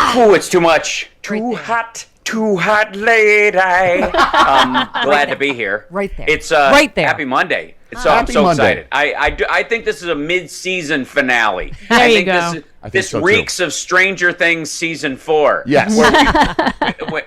Oh, it's too much. Too hot lady. Glad to be here. Right there. It's right there. Happy Monday. I'm Happy so Monday. excited. I think this is a mid-season finale. There I you think go. This so, too. reeks of Stranger Things season 4. Yes.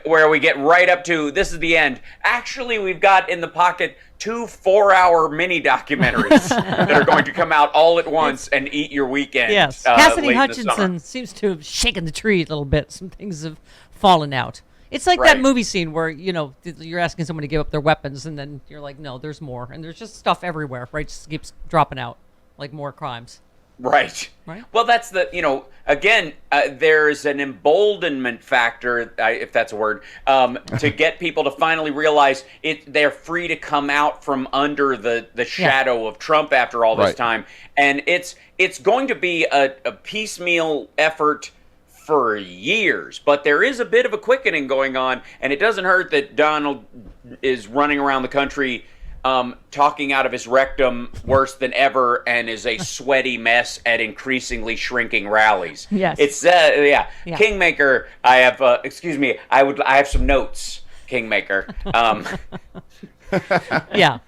Where we get right up to this is the end. Actually, we've got in the pocket 2 4-hour mini documentaries that are going to come out all at once and eat your weekend. Yes. late Cassidy in the Hutchinson summer. seems to have shaken the tree a little bit. Some things have fallen out. It's like Right. that movie scene where, you're asking someone to give up their weapons, and then you're like, no, there's more. And there's just stuff everywhere, right? Just keeps dropping out, like more crimes. Right. Well, that's again, there's an emboldenment factor, if that's a word, to get people to finally realize they're free to come out from under the shadow of Trump after all this Right. time. And it's going to be a piecemeal effort for years, but there is a bit of a quickening going on, and it doesn't hurt that Donald is running around the country talking out of his rectum worse than ever and is a sweaty mess at increasingly shrinking rallies. Yes. It's Kingmaker, I have I have some notes, Kingmaker. Yeah.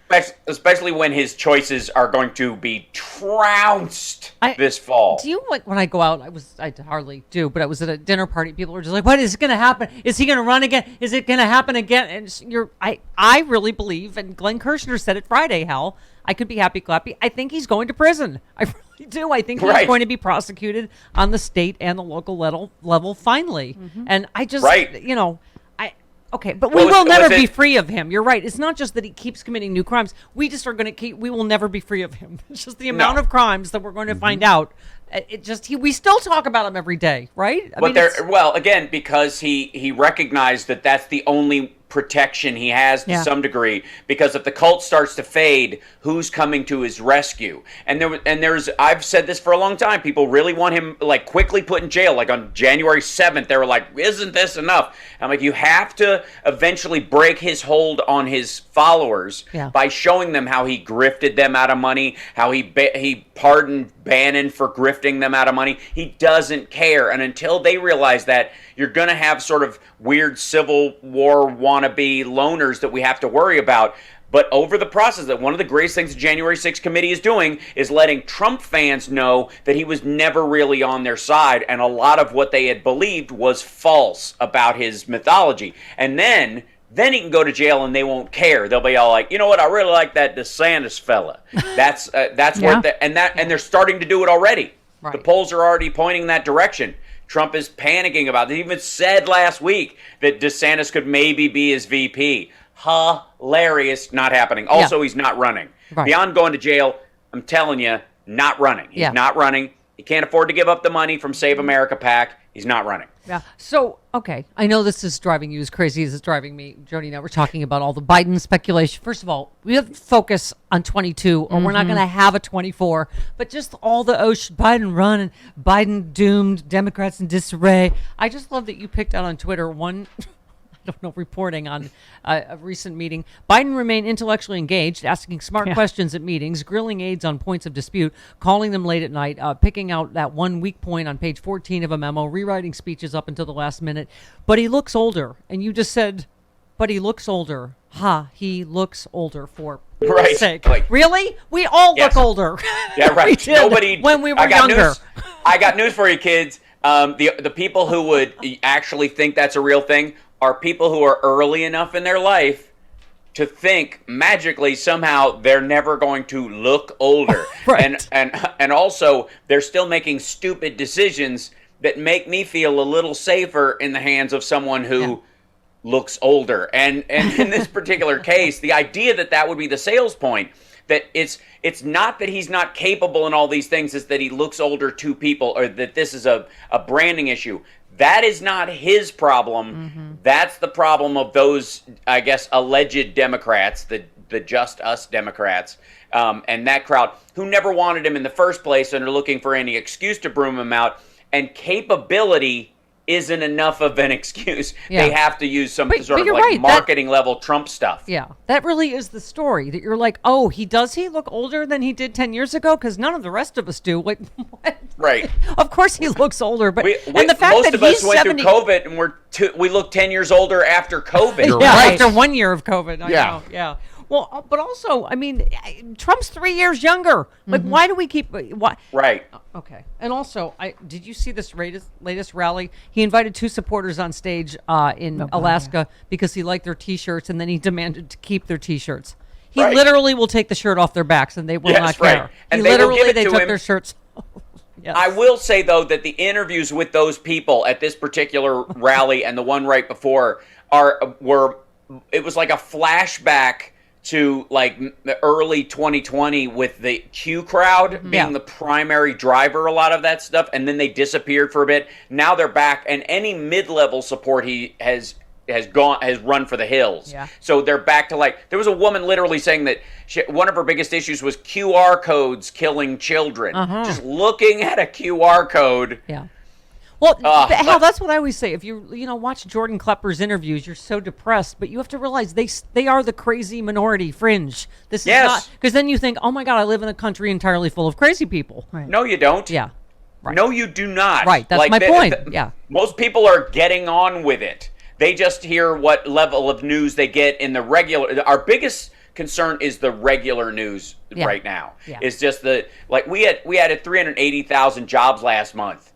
Especially when his choices are going to be trounced this fall. Do you like when I go out? I hardly do, but I was at a dinner party. People were just like, "What is going to happen? Is he going to run again? Is it going to happen again?" And I really believe, and Glenn Kirshner said it Friday. Hal, I could be happy, clappy. I think he's going to prison. I really do. I think he's going to be prosecuted on the state and the local level finally. And I just, Okay, but we will never be free of him. You're right. It's not just that he keeps committing new crimes. We just are going to we will never be free of him. It's just the amount of crimes that we're going to find out. We still talk about him every day, right? Again, because he recognized that that's the only protection he has to some degree, because if the cult starts to fade, who's coming to his rescue? And there's I've said this for a long time, people really want him like quickly put in jail. Like on January 7th, they were like, isn't this enough? I'm like, you have to eventually break his hold on his followers by showing them how he grifted them out of money, how he pardoned Bannon for grifting them out of money. He doesn't care. And until they realize that, you're going to have sort of weird Civil War wannabe loners that we have to worry about. But over the process, that one of the greatest things the January 6th committee is doing is letting Trump fans know that he was never really on their side, and a lot of what they had believed was false about his mythology. And then he can go to jail and they won't care. They'll be all like, you know what, I really like that DeSantis fella. That's where and they're starting to do it already. Right. The polls are already pointing in that direction. Trump is panicking about it. He even said last week that DeSantis could maybe be his VP. Hilarious. Not happening. Also, he's not running. Right. Beyond going to jail, I'm telling you, not running. He's not running. He can't afford to give up the money from Save America PAC. He's not running. Yeah. So, okay. I know this is driving you as crazy as it's driving me. Jody and I were talking about all the Biden speculation. First of all, we have to focus on 22 or we're not going to have a 24. But just all the, should Biden run and Biden doomed, Democrats in disarray. I just love that you picked out on Twitter one... I don't know, reporting on a recent meeting. Biden remained intellectually engaged, asking smart questions at meetings, grilling aides on points of dispute, calling them late at night, picking out that one weak point on page 14 of a memo, rewriting speeches up until the last minute. But he looks older. And you just said, but he looks older. He looks older for sake. Like, really? We all look older. Yeah, right. We did when we were younger. I got news for you, kids. The people who would actually think that's a real thing are people who are early enough in their life to think magically somehow they're never going to look older. Right. And also they're still making stupid decisions that make me feel a little safer in the hands of someone who looks older. And in this particular case, the idea that would be the sales point, that it's not that he's not capable in all these things, it's that he looks older to people, or that this is a branding issue. That is not his problem. That's the problem of those, I guess, alleged Democrats, the Just Us Democrats, and that crowd who never wanted him in the first place and are looking for any excuse to broom him out. And capability isn't enough of an excuse. They have to use some sort of like marketing level Trump stuff. Yeah, that really is the story, that you're like, oh, he look older than he did 10 years ago? Because none of the rest of us do. Like, what? Right. Of course he looks older, but and the fact most that of us he's went 70, through COVID, and we look 10 years older after COVID. You're yeah, right. after 1 year of COVID. I Yeah. know, yeah. Well, but also, I mean, Trump's 3 years younger. Like, why do we keep? Why? Right. Okay. And also, did you see this latest rally? He invited 2 supporters on stage in Alaska because he liked their T-shirts, and then he demanded to keep their T-shirts. He literally will take the shirt off their backs, and they will not care. Right. And he they will give it they to took him. their shirts off. Yes. I will say, though, that the interviews with those people at this particular rally and the one right before it was like a flashback to like early 2020 with the Q crowd being the primary driver, a lot of that stuff, and then they disappeared for a bit. Now they're back, and any mid-level support he has run for the hills. Yeah. So they're back to like, there was a woman literally saying that one of her biggest issues was QR codes killing children. Just looking at a QR code. Yeah. Well, Hal, that's what I always say. If you watch Jordan Klepper's interviews, you're so depressed, but you have to realize they are the crazy minority fringe. This is not, because then you think, oh my God, I live in a country entirely full of crazy people. Right. No, you don't. Yeah. Right. No, you do not. Right. That's my point. Yeah. Most people are getting on with it. They just hear what level of news they get in the regular. Our biggest concern is the regular news right now. Yeah. It's just we added 380,000 jobs last month.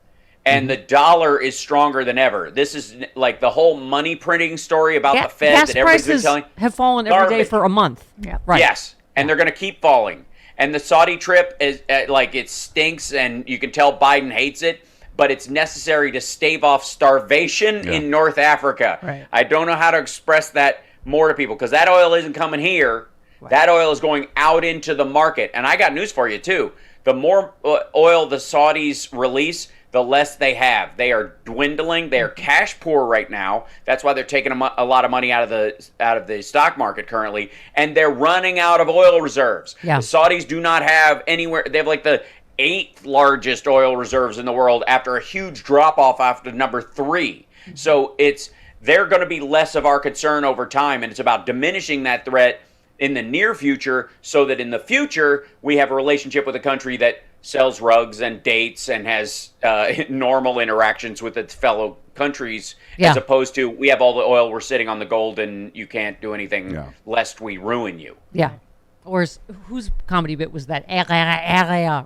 And the dollar is stronger than ever. This is like the whole money printing story about the Fed gas that everybody's been telling. Have fallen every day for a month. Yeah. Right. Yes, and they're going to keep falling. And the Saudi trip is it stinks, and you can tell Biden hates it, but it's necessary to stave off starvation in North Africa. Right. I don't know how to express that more to people because that oil isn't coming here. Right. That oil is going out into the market. And I got news for you too. The more oil the Saudis release, the less they have. They are dwindling. They are cash poor right now. That's why they're taking a lot of money out of the stock market currently, and they're running out of oil reserves. Yeah. The Saudis do not have anywhere. They have like the 8th largest oil reserves in the world after a huge drop off after number 3. So they're going to be less of our concern over time, and it's about diminishing that threat in the near future so that in the future we have a relationship with a country that sells rugs and dates and has normal interactions with its fellow countries, as opposed to we have all the oil, we're sitting on the gold, and you can't do anything lest we ruin you. Yeah. Or whose comedy bit was that?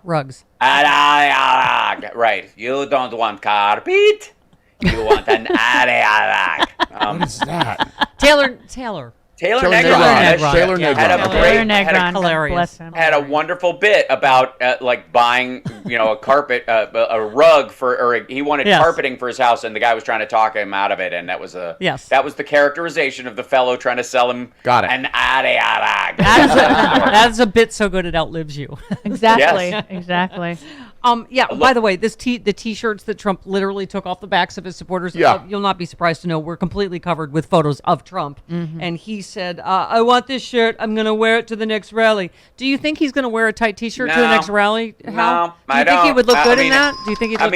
Rugs. Right. You don't want carpet. You want an rug. What is that? Taylor Negron had a wonderful bit about like buying, a carpet, a rug he wanted carpeting for his house, and the guy was trying to talk him out of it, and that was the characterization of the fellow trying to sell him an rug. That's a bit so good it outlives you. Exactly. Yes. Exactly. By the way, the T-shirts that Trump literally took off the backs of his supporters, you'll not be surprised to know, were completely covered with photos of Trump. And he said, I want this shirt. I'm going to wear it to the next rally. Do you think he's going to wear a tight T-shirt to the next rally? No, Do you think he would look good in that? Do you think he'd look...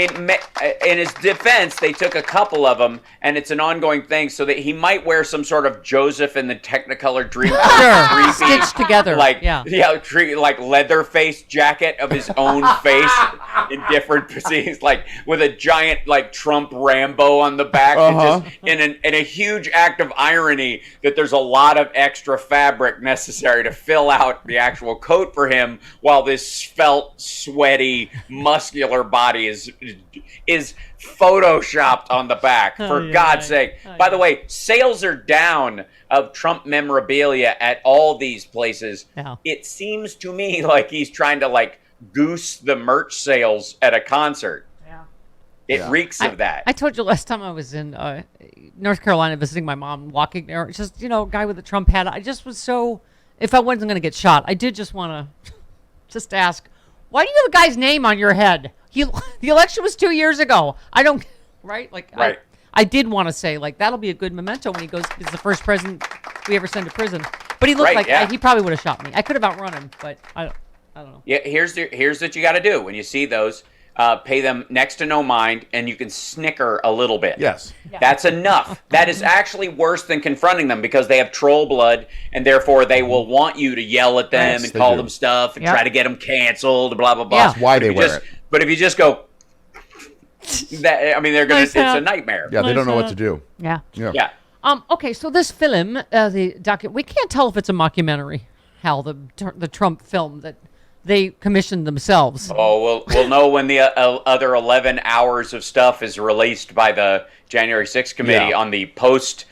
in his defense, they took a couple of them, and it's an ongoing thing, so that he might wear some sort of Joseph and the Technicolor Dreamcoat stitched together. Like Leatherface jacket of his own face. In different scenes, like with a giant like Trump Rambo on the back, and just in a huge act of irony that there's a lot of extra fabric necessary to fill out the actual coat for him, while this svelte, sweaty, muscular body is photoshopped on the back. For God's sake! By the way, sales are down of Trump memorabilia at all these places. Yeah. It seems to me like he's trying to goose the merch sales at a concert. It reeks of that. I told you last time I was in North Carolina visiting my mom, walking there, just a guy with a Trump hat. I just was so, if I wasn't going to get shot, I did just want to just ask, why do you have a guy's name on your head? The election was 2 years ago. I don't, right? Right. I did want to say, that'll be a good memento when he goes, he's the first president we ever send to prison. But he looked he probably would have shot me. I could have outrun him, but I don't know. Yeah, here's what you got to do when you see those. Pay them next to no mind, and you can snicker a little bit. Yes. Yeah. That's enough. That is actually worse than confronting them, because they have troll blood, and therefore they will want you to yell at them and call them stuff and try to get them canceled, blah, blah, blah. That's why they wear it. But if you just go, That, I mean, they're gonna. Nice It's a hat. nightmare. Yeah, they don't know what to do. Yeah. Yeah. Yeah. Okay, so this film, we can't tell if it's a mockumentary, Hal, the Trump film that they commissioned themselves. Oh, we'll know when the other 11 hours of stuff is released by the January 6th committee Yeah. on the post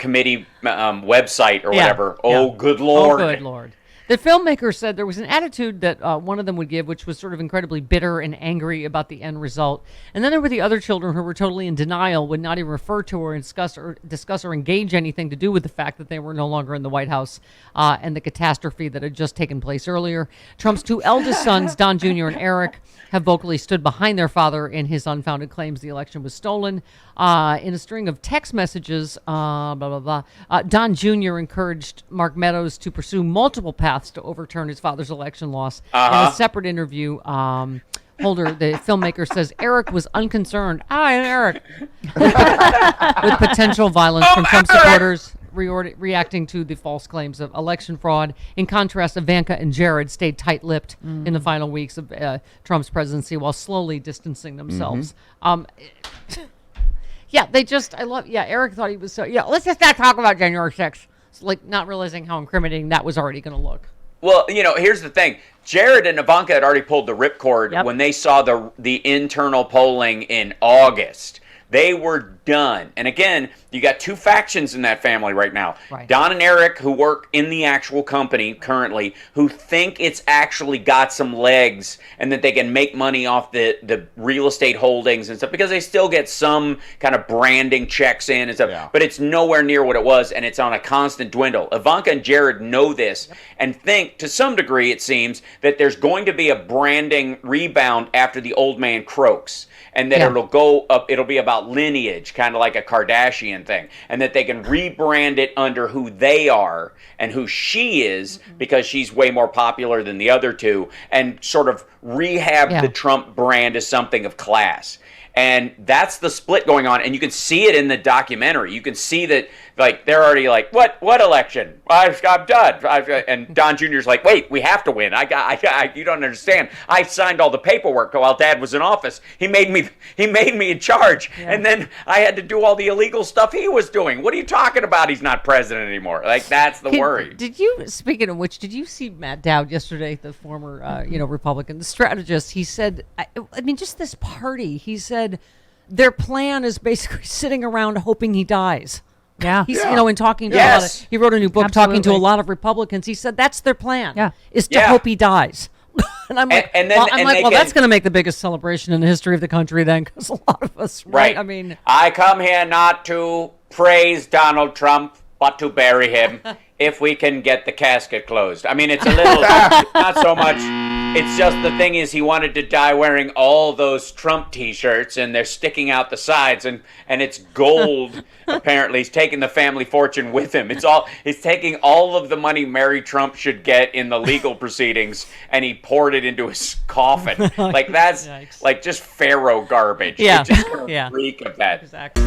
committee website or Yeah. whatever. Yeah. Oh, good Lord. Oh, good Lord. The filmmaker said there was an attitude that one of them would give, which was sort of incredibly bitter and angry about the end result. And then there were the other children who were totally in denial, would not even refer to or discuss or engage anything to do with the fact that they were no longer in the White House and the catastrophe that had just taken place earlier. Trump's two eldest sons, Don Jr. and Eric, have vocally stood behind their father in his unfounded claims the election was stolen. In a string of text messages, Don Jr. encouraged Mark Meadows to pursue multiple paths to overturn his father's election loss. In a separate interview, Holder, the filmmaker, says Eric was unconcerned. Hi, Eric. With potential violence from Trump supporters reacting to the false claims of election fraud. In contrast, Ivanka and Jared stayed tight-lipped in the final weeks of Trump's presidency while slowly distancing themselves. Yeah, Eric thought he was so, let's just not talk about January 6th. It's like not realizing how incriminating that was already going to look. Well, here's the thing. Jared and Ivanka had already pulled the ripcord when they saw the internal polling in August. They were done. And again, you got two factions in that family right now. Right. Don and Eric, who work in the actual company currently, who think it's actually got some legs and that they can make money off the real estate holdings and stuff because they still get some kind of branding checks in and stuff. Yeah. But it's nowhere near what it was, and it's on a constant dwindle. Ivanka and Jared know this and think, to some degree, it seems, that there's going to be a branding rebound after the old man croaks. And that it'll go up, it'll be about lineage, kind of like a Kardashian thing. And that they can rebrand it under who they are and who she is because she's way more popular than the other two and sort of rehab the Trump brand as something of class. And that's the split going on, and you can see it in the documentary. You can see that, like, they're already like, "What election? I'm done." And Don Jr.'s like, "Wait, we have to win. You don't understand. I signed all the paperwork while Dad was in office. He made me in charge, and then I had to do all the illegal stuff he was doing. What are you talking about? He's not president anymore." Like, that's the worry. Speaking of which, did you see Matt Dowd yesterday, the former, Republican, the strategist? He said, I mean, just this party. He said their plan is basically sitting around hoping he dies. Yeah. He's, in talking to a lot of, he wrote a new book talking to a lot of Republicans. He said that's their plan. Yeah. Is to hope he dies. And I'm like, that's going to make the biggest celebration in the history of the country then, because a lot of us, right? I mean, I come here not to praise Donald Trump, but to bury him if we can get the casket closed. I mean, it's a little, not so much. It's just the thing is he wanted to die wearing all those Trump T-shirts, and they're sticking out the sides, and it's gold. Apparently, he's taking the family fortune with him. He's taking all of the money Mary Trump should get in the legal proceedings, and he poured it into his coffin. Like that's like just Pharaoh garbage. Yeah, It's just a freak of that. Exactly.